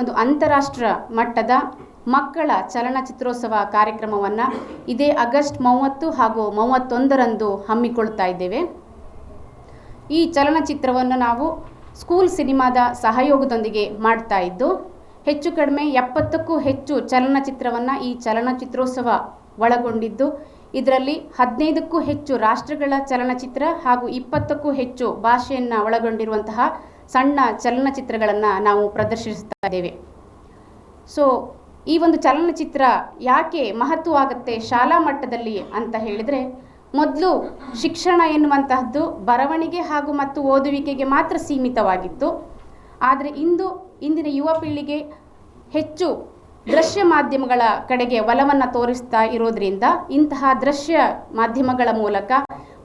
ಒಂದು ಅಂತಾರಾಷ್ಟ್ರ ಮಟ್ಟದ ಮಕ್ಕಳ ಚಲನಚಿತ್ರೋತ್ಸವ ಕಾರ್ಯಕ್ರಮವನ್ನು ಇದೇ ಆಗಸ್ಟ್ 30 ಹಾಗೂ 31ರಂದು ಹಮ್ಮಿಕೊಳ್ತಾ ಇದ್ದೇವೆ. ಈ ಚಲನಚಿತ್ರವನ್ನು ನಾವು ಸ್ಕೂಲ್ ಸಿನಿಮಾದ ಸಹಯೋಗದೊಂದಿಗೆ ಮಾಡ್ತಾ ಇದ್ದು, ಹೆಚ್ಚು ಕಡಿಮೆ 70ಕ್ಕೂ ಹೆಚ್ಚು ಚಲನಚಿತ್ರವನ್ನು ಈ ಚಲನಚಿತ್ರೋತ್ಸವ ಒಳಗೊಂಡಿದ್ದು, ಇದರಲ್ಲಿ 15ಕ್ಕೂ ಹೆಚ್ಚು ರಾಷ್ಟ್ರಗಳ ಚಲನಚಿತ್ರ ಹಾಗೂ 20ಕ್ಕೂ ಹೆಚ್ಚು ಭಾಷೆಯನ್ನು ಒಳಗೊಂಡಿರುವಂತಹ ಸಣ್ಣ ಚಲನಚಿತ್ರಗಳನ್ನು ನಾವು ಪ್ರದರ್ಶಿಸ್ತಾ ಇದ್ದೇವೆ. ಸೊ ಈ ಒಂದು ಚಲನಚಿತ್ರ ಯಾಕೆ ಮಹತ್ವವಾಗುತ್ತೆ ಶಾಲಾ ಮಟ್ಟದಲ್ಲಿ ಅಂತ ಹೇಳಿದರೆ, ಮೊದಲು ಶಿಕ್ಷಣ ಎನ್ನುವಂತಹದ್ದು ಬರವಣಿಗೆ ಹಾಗೂ ಮತ್ತು ಓದುವಿಕೆಗೆ ಮಾತ್ರ ಸೀಮಿತವಾಗಿತ್ತು. ಆದರೆ ಇಂದಿನ ಯುವ ಪೀಳಿಗೆ ಹೆಚ್ಚು ದೃಶ್ಯ ಮಾಧ್ಯಮಗಳ ಕಡೆಗೆ ಒಲವನ್ನು ತೋರಿಸ್ತಾ ಇರೋದ್ರಿಂದ ಇಂತಹ ದೃಶ್ಯ ಮಾಧ್ಯಮಗಳ ಮೂಲಕ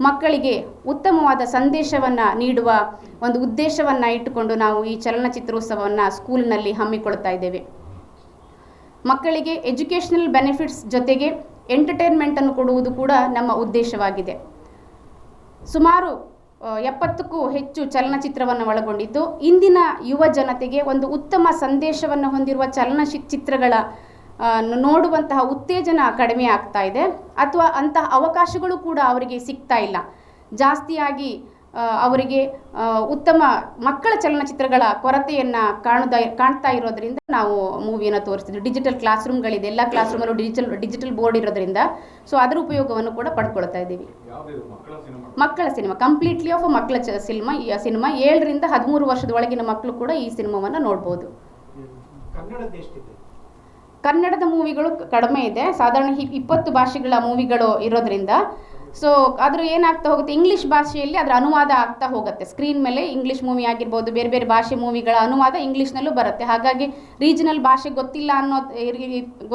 ಮಕ್ಕಳಿಗೆ ಉತ್ತಮವಾದ ಸಂದೇಶವನ್ನು ನೀಡುವ ಒಂದು ಉದ್ದೇಶವನ್ನು ಇಟ್ಟುಕೊಂಡು ನಾವು ಈ ಚಲನಚಿತ್ರೋತ್ಸವವನ್ನು ಸ್ಕೂಲ್ನಲ್ಲಿ ಹಮ್ಮಿಕೊಳ್ತಾ ಇದ್ದೇವೆ. ಮಕ್ಕಳಿಗೆ ಎಜುಕೇಷನಲ್ ಬೆನಿಫಿಟ್ಸ್ ಜೊತೆಗೆ ಎಂಟರ್ಟೈನ್ಮೆಂಟನ್ನು ಕೊಡುವುದು ಕೂಡ ನಮ್ಮ ಉದ್ದೇಶವಾಗಿದೆ. ಸುಮಾರು 70ಕ್ಕೂ ಹೆಚ್ಚು ಚಲನಚಿತ್ರವನ್ನು ಒಳಗೊಂಡಿದ್ದು, ಇಂದಿನ ಯುವ ಜನತೆಗೆ ಒಂದು ಉತ್ತಮ ಸಂದೇಶವನ್ನು ಹೊಂದಿರುವ ಚಲನಚಿತ್ರಗಳ ನೋಡುವಂತಹ ಉತ್ತೇಜನ ಕಡಿಮೆ ಆಗ್ತಾ ಇದೆ, ಅಥವಾ ಅಂತಹ ಅವಕಾಶಗಳು ಕೂಡ ಅವರಿಗೆ ಸಿಗ್ತಾ ಇಲ್ಲ. ಜಾಸ್ತಿಯಾಗಿ ಅವರಿಗೆ ಉತ್ತಮ ಮಕ್ಕಳ ಚಲನಚಿತ್ರಗಳ ಕೊರತೆಯನ್ನು ಕಾಣ್ತಾ ಇರೋದ್ರಿಂದ ನಾವು ಮೂವಿಯನ್ನು ತೋರಿಸ್ತಿದ್ವಿ. ಡಿಜಿಟಲ್ ಕ್ಲಾಸ್ ರೂಮ್ಗಳಿದೆ, ಎಲ್ಲ ಕ್ಲಾಸ್ ರೂಮಲ್ಲೂ ಡಿಜಿಟಲ್ ಬೋರ್ಡ್ ಇರೋದ್ರಿಂದ ಸೊ ಅದರ ಉಪಯೋಗವನ್ನು ಕೂಡ ಪಡ್ಕೊಳ್ತಾ ಇದ್ದೀವಿ. ಮಕ್ಕಳ ಸಿನಿಮಾ, ಕಂಪ್ಲೀಟ್ಲಿ ಆಫ್ ಮಕ್ಕಳ ಸಿನಿಮಾ 7ರಿಂದ 13 ವರ್ಷದ ಒಳಗಿನ ಮಕ್ಕಳು ಕೂಡ ಈ ಸಿನಿಮಾವನ್ನು ನೋಡ್ಬೋದು. ಕನ್ನಡದ ಮೂವಿಗಳು ಕಡಿಮೆ ಇದೆ, ಸಾಧಾರಣ 20 ಭಾಷೆಗಳ ಮೂವಿಗಳು ಇರೋದ್ರಿಂದ ಸೊ ಅದ್ರ ಏನಾಗ್ತಾ ಹೋಗುತ್ತೆ, ಇಂಗ್ಲೀಷ್ ಭಾಷೆಯಲ್ಲಿ ಅದರ ಅನುವಾದ ಆಗ್ತಾ ಹೋಗುತ್ತೆ. ಸ್ಕ್ರೀನ್ ಮೇಲೆ ಇಂಗ್ಲೀಷ್ ಮೂವಿ ಆಗಿರ್ಬೋದು, ಬೇರೆ ಬೇರೆ ಭಾಷೆ ಮೂವಿಗಳ ಅನುವಾದ ಇಂಗ್ಲೀಷ್ನಲ್ಲೂ ಬರುತ್ತೆ. ಹಾಗಾಗಿ ರೀಜನಲ್ ಭಾಷೆ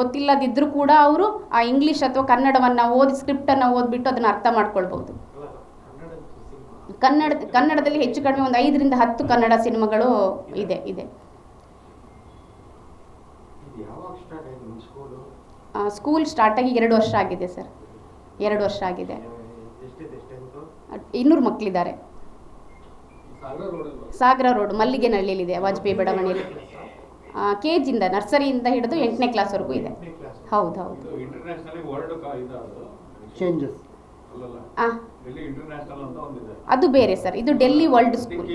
ಗೊತ್ತಿಲ್ಲದಿದ್ದರೂ ಕೂಡ ಅವರು ಆ ಇಂಗ್ಲೀಷ್ ಅಥವಾ ಕನ್ನಡವನ್ನು ಓದಿ ಸ್ಕ್ರಿಪ್ಟನ್ನು ಓದ್ಬಿಟ್ಟು ಅದನ್ನು ಅರ್ಥ ಮಾಡ್ಕೊಳ್ಬೋದು. ಕನ್ನಡದಲ್ಲಿ ಹೆಚ್ಚು ಕಡಿಮೆ ಒಂದು 5ರಿಂದ 10 ಕನ್ನಡ ಸಿನಿಮಾಗಳು ಇದೆ. ಸ್ಕೂಲ್ ಸ್ಟಾರ್ಟ್ ಆಗಿ 2 ವರ್ಷ ಆಗಿದೆ ಸರ್. 2 ವರ್ಷ ಆಗಿದೆ. 200 ಮಕ್ಕಳಿದ್ದಾರೆ. ಸಾಗರ ರೋಡ್ ಮಲ್ಲಿಗೆನಹಳ್ಳಿಲಿದೆ, ವಾಜಪೇಯಿ ಬಡಾವಣೆಯಲ್ಲಿ. KGಯಿಂದ ನರ್ಸರಿಯಿಂದ ಹಿಡಿದು 8ನೇ ಕ್ಲಾಸ್ವರೆಗೂ ಇದೆ. ಹೌದು. ಅದು ಬೇರೆ ಸರ್, ಇದು ಡೆಲ್ಲಿ ವರ್ಲ್ಡ್ ಸ್ಕೂಲ್.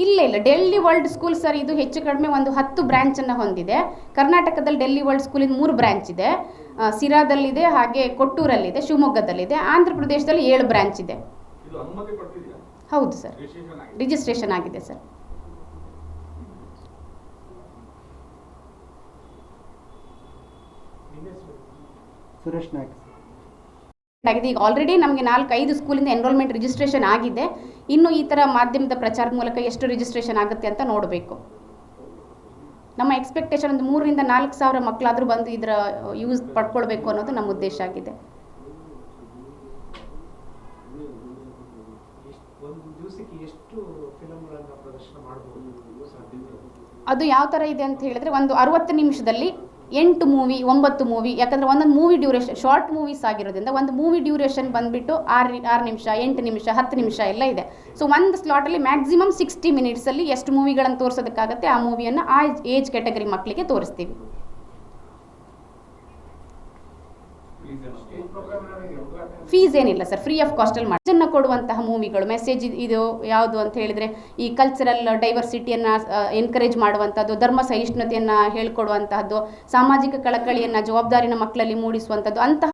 ಇಲ್ಲ ಡೆಲ್ಲಿ ವರ್ಲ್ಡ್ ಸ್ಕೂಲ್ ಸರ್, ಇದು ಹೆಚ್ಚು ಕಡಿಮೆ ಒಂದು 10 ಬ್ರಾಂಚನ್ನು ಹೊಂದಿದೆ. ಕರ್ನಾಟಕದಲ್ಲಿ ಡೆಲ್ಲಿ ವರ್ಲ್ಡ್ ಸ್ಕೂಲಿನ 3 ಬ್ರಾಂಚ್ ಇದೆ. ಸಿರಾದಲ್ಲಿದೆ, ಹಾಗೆ ಕೊಟ್ಟೂರಲ್ಲಿದೆ, ಶಿವಮೊಗ್ಗದಲ್ಲಿದೆ. ಆಂಧ್ರ ಪ್ರದೇಶದಲ್ಲಿ 7 ಬ್ರಾಂಚ್ ಇದೆ. ಹೌದು ಸರ್, ರಿಜಿಸ್ಟ್ರೇಷನ್ ಆಗಿದೆ ಸರ್. ಸುರೇಶ್ ನಾಯ್ಕ ಆಗಿದೆ. ಈಗ ಆಲ್ರೆಡಿ ನಮಗೆ 4-5 ಸ್ಕೂಲಿಂದ ಎನ್ರೋಲ್ಮೆಂಟ್ ರಿಜಿಸ್ಟ್ರೇಷನ್ ಆಗಿದೆ. ಇನ್ನು ಈ ಥರ ಮಾಧ್ಯಮದ ಪ್ರಚಾರದ ಮೂಲಕ ಎಷ್ಟು ರಿಜಿಸ್ಟ್ರೇಷನ್ ಆಗುತ್ತೆ ಅಂತ ನೋಡಬೇಕು. ನಮ್ಮ ಎಕ್ಸ್ಪೆಕ್ಟೇಷನ್ ಒಂದು 3ರಿಂದ 4 ಸಾವಿರ ಮಕ್ಕಳಾದರೂ ಬಂದು ಇದರ ಯೂಸ್ ಪಡ್ಕೊಳ್ಬೇಕು ಅನ್ನೋದು ನಮ್ಮ ಉದ್ದೇಶ ಆಗಿದೆ. ಅದು ಯಾವ ಥರ ಇದೆ ಅಂತ ಹೇಳಿದ್ರೆ, ಒಂದು 60 ನಿಮಿಷದಲ್ಲಿ 8 ಮೂವಿ 9 ಮೂವಿ, ಯಾಕಂದರೆ ಒಂದೊಂದು ಮೂವಿ ಡ್ಯೂರೇಷನ್ ಶಾರ್ಟ್ ಮೂವೀಸ್ ಆಗಿರೋದ್ರಿಂದ ಒಂದು ಮೂವಿ ಡ್ಯೂರೇಷನ್ ಬಂದುಬಿಟ್ಟು 6 ನಿಮಿಷ 8 ನಿಮಿಷ 10 ನಿಮಿಷ ಎಲ್ಲ ಇದೆ. ಸೊ ಒಂದು ಸ್ಲಾಟಲ್ಲಿ ಮ್ಯಾಕ್ಸಿಮಮ್ 60 ಮಿನಿಟ್ಸಲ್ಲಿ ಎಷ್ಟು ಮೂವಿಗಳನ್ನು ತೋರಿಸೋದಕ್ಕಾಗುತ್ತೆ ಆ ಮೂವಿಯನ್ನು ಆ ಏಜ್ ಕ್ಯಾಟಗರಿ ಮಕ್ಕಳಿಗೆ ತೋರಿಸ್ತೀವಿ. ಫೀಸ್ ಏನಿಲ್ಲ ಸರ್, ಫ್ರೀ ಆಫ್ ಕಾಸ್ಟಲ್ಲಿ ಮಾಡಿ ಇದನ್ನು ಕೊಡುವಂತಹ ಮೂವಿಗಳು. ಮೆಸೇಜ್ ಇದು ಯಾವುದು ಅಂತ ಹೇಳಿದರೆ, ಈ ಕಲ್ಚರಲ್ ಡೈವರ್ಸಿಟಿಯನ್ನು ಎನ್ಕರೇಜ್ ಮಾಡುವಂಥದ್ದು, ಧರ್ಮ ಸಹಿಷ್ಣುತೆಯನ್ನು ಹೇಳ್ಕೊಡುವಂತಹದ್ದು, ಸಾಮಾಜಿಕ ಕಳಕಳಿಯನ್ನು ಜವಾಬ್ದಾರಿನ ಮಕ್ಕಳಲ್ಲಿ ಮೂಡಿಸುವಂಥದ್ದು, ಅಂತಹ